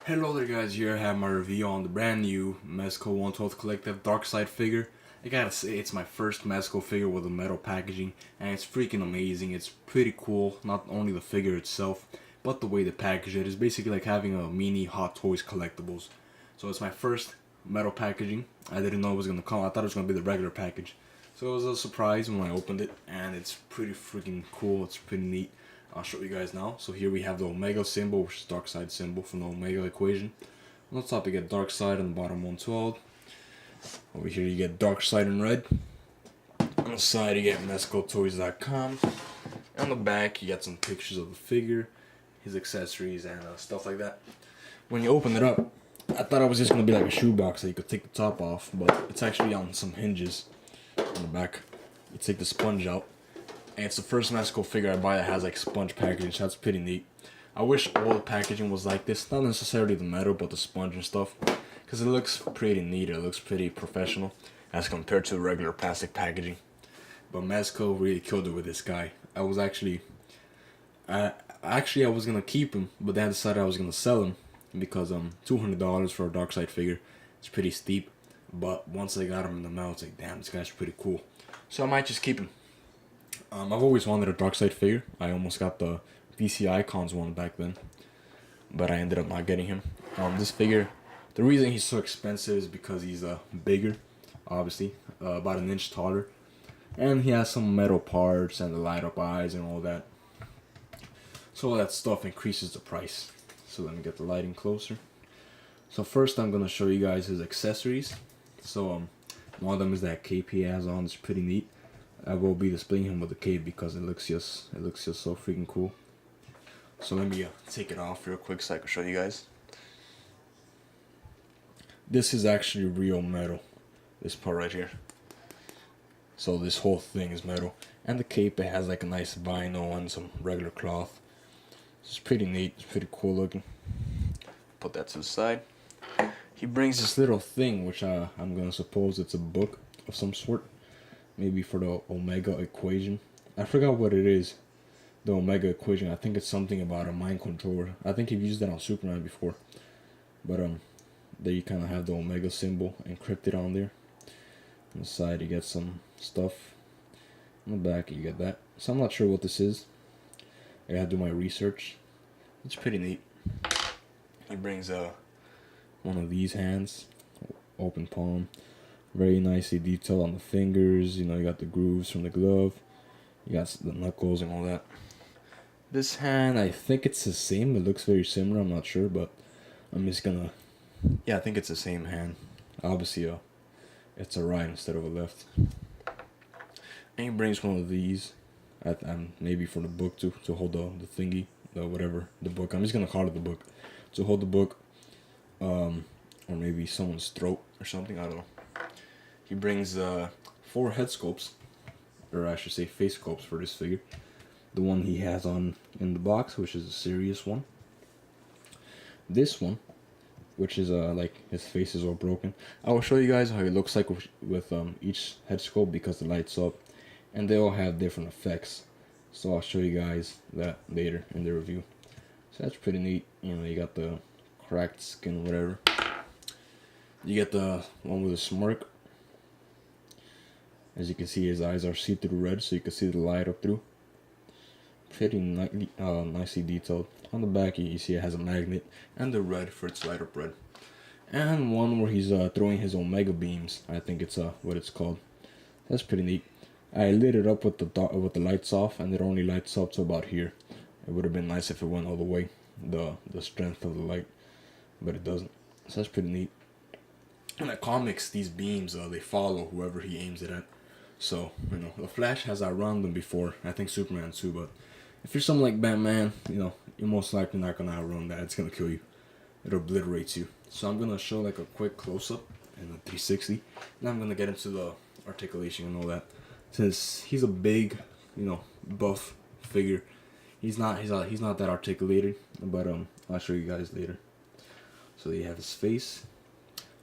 Hello there guys, here I have my review on the brand new Mezco One Collective Darkseid figure. I gotta say, it's my first Mezco figure with a metal packaging, and it's freaking amazing. It's pretty cool, not only the figure itself, but the way they package it. It's basically like having a mini Hot Toys collectibles. So it's my first metal packaging. I didn't know it was gonna come, I thought it was gonna be the regular package. So it was a surprise when I opened it, and it's pretty freaking cool, it's pretty neat. I'll show you guys now. So here we have the Omega symbol, which is Darkseid symbol from the Omega equation. On the top you get Darkseid, on the bottom 112. Over here you get Darkseid in red. On the side you get MezcoToys.com. On the back you get some pictures of the figure, his accessories, and stuff like that. When you open it up, I thought it was just going to be like a shoebox that you could take the top off, but it's actually on some hinges on the back. You take the sponge out. And it's the first Mezco figure I buy that has like sponge packaging, so that's pretty neat. I wish all the packaging was like this, not necessarily the metal, but the sponge and stuff, because it looks pretty neat, it looks pretty professional as compared to the regular plastic packaging. But Mezco really killed it with this guy. I was I was gonna keep him, but then I decided I was gonna sell him because $200 for a Darkseid figure, it's pretty steep. But once I got him in the mail, it's like, damn, this guy's pretty cool. So I might just keep him. I've always wanted a Darkseid figure. I almost got the VC Icons one back then, but I ended up not getting him. This figure, the reason he's so expensive is because he's bigger, obviously, about an inch taller, and he has some metal parts and the light up eyes and all that. So all that stuff increases the price. So let me get the lighting closer. So first I'm gonna show you guys his accessories. So one of them is that cape he has on. It's pretty neat. I will be displaying him with the cape because it looks just so freaking cool. So let me take it off real quick so I can show you guys. This is actually real metal. This part right here. So this whole thing is metal, and the cape, it has like a nice vinyl and some regular cloth. It's pretty neat. It's pretty cool looking. Put that to the side. He brings this little thing, which I'm gonna suppose it's a book of some sort. Maybe for the Omega equation. I forgot what it is. The Omega equation. I think it's something about a mind controller. I think you've used that on Superman before. But there you kind of have the Omega symbol encrypted on there. On the side you get some stuff. On the back you get that. So I'm not sure what this is. I gotta do my research. It's pretty neat. He brings one of these hands, open palm. Very nicely detailed on the fingers. You know, you got the grooves from the glove. You got the knuckles and all that. This hand, I think it's the same. It looks very similar. I'm not sure, but I'm just gonna... Yeah, I think it's the same hand. Obviously, it's a right instead of a left. And he brings one of these. Maybe for the book to hold the thingy, the book. I'm just gonna call it the book. To hold the book. Or maybe someone's throat or something. I don't know. He brings 4 head sculpts, or I should say face sculpts for this figure. The one he has on in the box, which is a serious one. This one, which is like his face is all broken. I will show you guys how he looks like with each head sculpt because it lights up, and they all have different effects. So I'll show you guys that later in the review. So that's pretty neat. You know, you got the cracked skin, whatever. You get the one with a smirk. As you can see, his eyes are see-through red, so you can see the light up through. Pretty nicely detailed. On the back, you see it has a magnet and the red for its light up red. And one where he's throwing his Omega beams. I think it's what it's called. That's pretty neat. I lit it up with the lights off, and it only lights up to about here. It would have been nice if it went all the way, the strength of the light, but it doesn't. So that's pretty neat. In the comics, these beams they follow whoever he aims it at. So, you know, the Flash has outrun them before. I think Superman too, but if you're something like Batman, you know, you're most likely not gonna outrun that. It's gonna kill you. It obliterates you. So I'm gonna show like a quick close-up in the 360. And I'm gonna get into the articulation and all that. Since he's a big, you know, buff figure, he's not that articulated. But I'll show you guys later. So you have his face.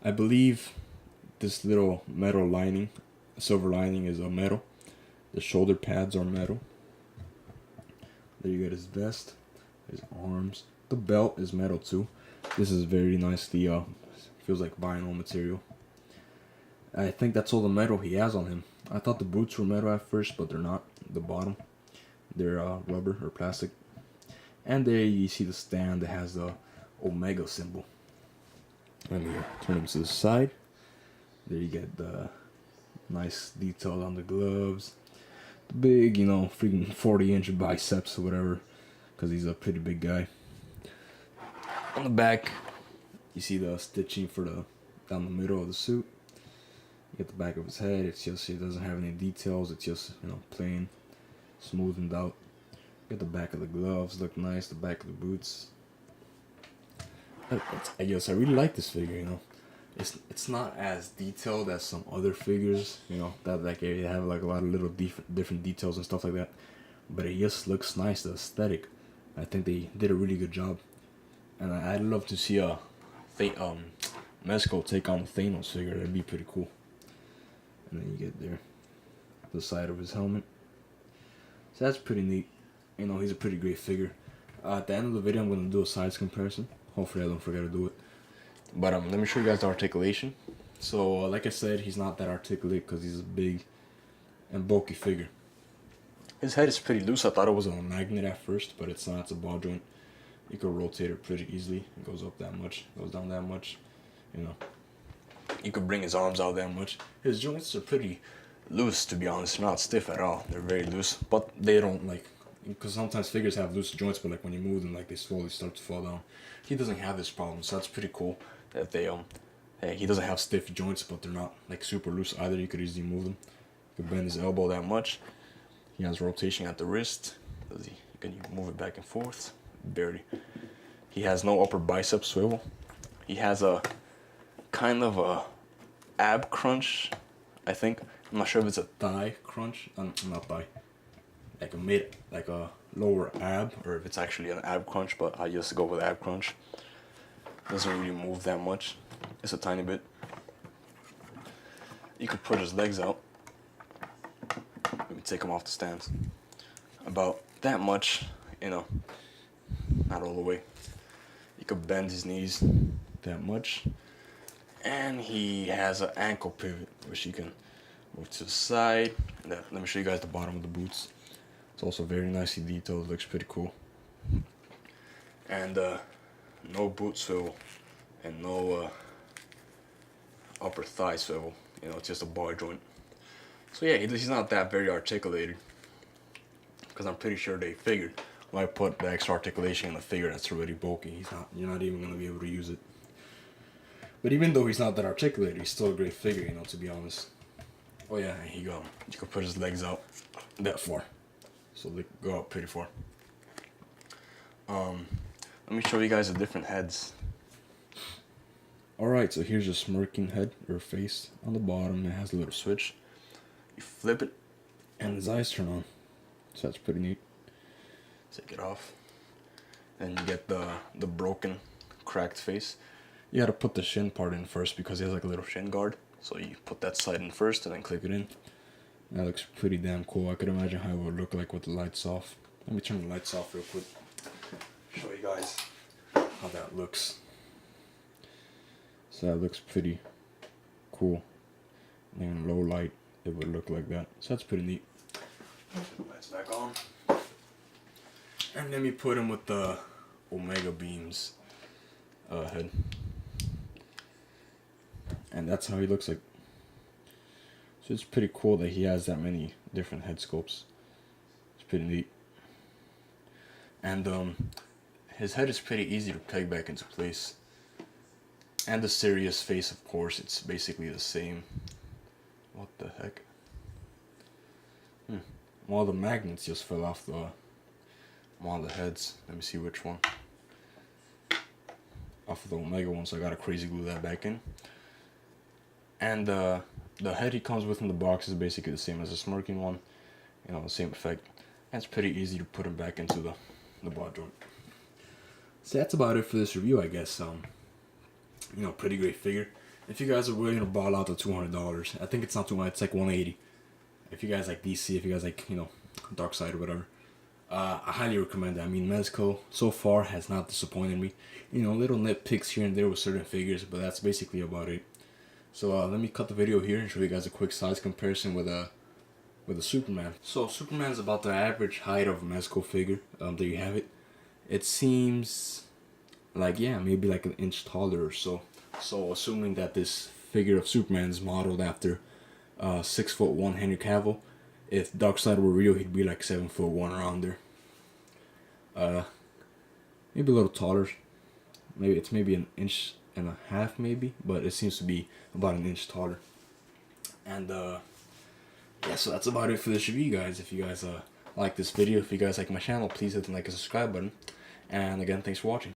I believe this little metal lining, silver lining, is a metal. The shoulder pads are metal. There you got his vest, his arms. The belt is metal too. This is very nicely, feels like vinyl material. I think that's all the metal he has on him. I thought the boots were metal at first, but they're not. The bottom, they're rubber or plastic. And there you see the stand that has the Omega symbol. Let me turn him to the side. There you get the nice detail on the gloves. The big, you know, freaking 40-inch biceps or whatever, because he's a pretty big guy. On the back, you see the stitching for the down the middle of the suit. You get the back of his head. It's just, it doesn't have any details. It's just, you know, plain, smoothened out. Get the back of the gloves, look nice. The back of the boots. I guess I really like this figure. You know, it's not as detailed as some other figures. You know, that like they have like a lot of little different details and stuff like that. But it just looks nice. The aesthetic, I think they did a really good job. And I'd love to see a Mezco take on the Thanos figure. That'd be pretty cool. And then you get there, the side of his helmet. So that's pretty neat. You know, he's a pretty great figure. At the end of the video, I'm going to do a size comparison. Hopefully I don't forget to do it. But let me show you guys the articulation. So, like I said, he's not that articulate because he's a big and bulky figure. His head is pretty loose. I thought it was a magnet at first, but it's not. It's a ball joint. You can rotate it pretty easily. It goes up that much, goes down that much. You know, you could bring his arms out that much. His joints are pretty loose, to be honest. They're not stiff at all. They're very loose, but they don't like, because sometimes figures have loose joints, but like when you move them, like they slowly start to fall down. He doesn't have this problem, so that's pretty cool. That they he doesn't have stiff joints, but they're not like super loose either. You could easily move them. You could bend his elbow that much. He has rotation at the wrist. You can move it back and forth. Barely. He has no upper bicep swivel. He has a kind of a ab crunch, I think. I'm not sure if it's a thigh crunch. Not thigh. Like a lower ab, or if it's actually an ab crunch, but I used to go with ab crunch. Doesn't really move that much. It's a tiny bit. You could put his legs out. Let me take him off the stands. About that much, you know. Not all the way. You could bend his knees that much. And he has an ankle pivot, which you can move to the side. Let me show you guys the bottom of the boots. It's also very nicely detailed. Looks pretty cool. And no boot swivel and no upper thigh swivel. You know, it's just a bar joint. So yeah, he's not that very articulated. Because I'm pretty sure they figured, when I put the extra articulation in the figure that's already bulky, you're not even going to be able to use it. But even though he's not that articulated, he's still a great figure, you know, to be honest. Oh yeah, and you can put his legs out that far. So they go out pretty far. Let me show you guys the different heads. Alright, so here's a smirking head or face on the bottom. It has a little switch. You flip it, and his eyes turn on. So that's pretty neat. Take it off. Then you get the broken, cracked face. You gotta put the shin part in first because he has like a little shin guard. So you put that side in first and then click it in. That looks pretty damn cool. I could imagine how it would look like with the lights off. Let me turn the lights off real quick. Show you guys how that looks. So that looks pretty cool. And in low light, it would look like that. So that's pretty neat. Lights back on. And then we put him with the Omega Beams head. And that's how he looks like. So it's pretty cool that he has that many different head sculpts. It's pretty neat. And his head is pretty easy to peg back into place. And the serious face, of course, it's basically the same. What the heck? Well, the magnets just fell off one of the heads. Let me see which one. Off of the Omega one, so I gotta crazy glue that back in. And the head he comes with in the box is basically the same as the smirking one. You know, the same effect. And it's pretty easy to put him back into the bar joint. So that's about it for this review, I guess. You know, pretty great figure. If you guys are willing to ball out the $200, I think it's not too much. It's like $180. If you guys like DC, if you guys like, you know, Darkseid or whatever, I highly recommend it. I mean, Mezco so far has not disappointed me. You know, little nitpicks here and there with certain figures, but that's basically about it. So let me cut the video here and show you guys a quick size comparison with a Superman. So Superman's about the average height of a Mezco figure. There you have it. It seems like, yeah, maybe like an inch taller or so. So assuming that this figure of Superman is modeled after 6'1" Henry Cavill, if Darkseid were real, he'd be like 7'1" around there. Maybe a little taller. Maybe it's maybe an inch and a half, maybe, but it seems to be about an inch taller. And yeah, so that's about it for this review, guys. If you guys like this video, if you guys like my channel, please hit the like and subscribe button. And again, thanks for watching.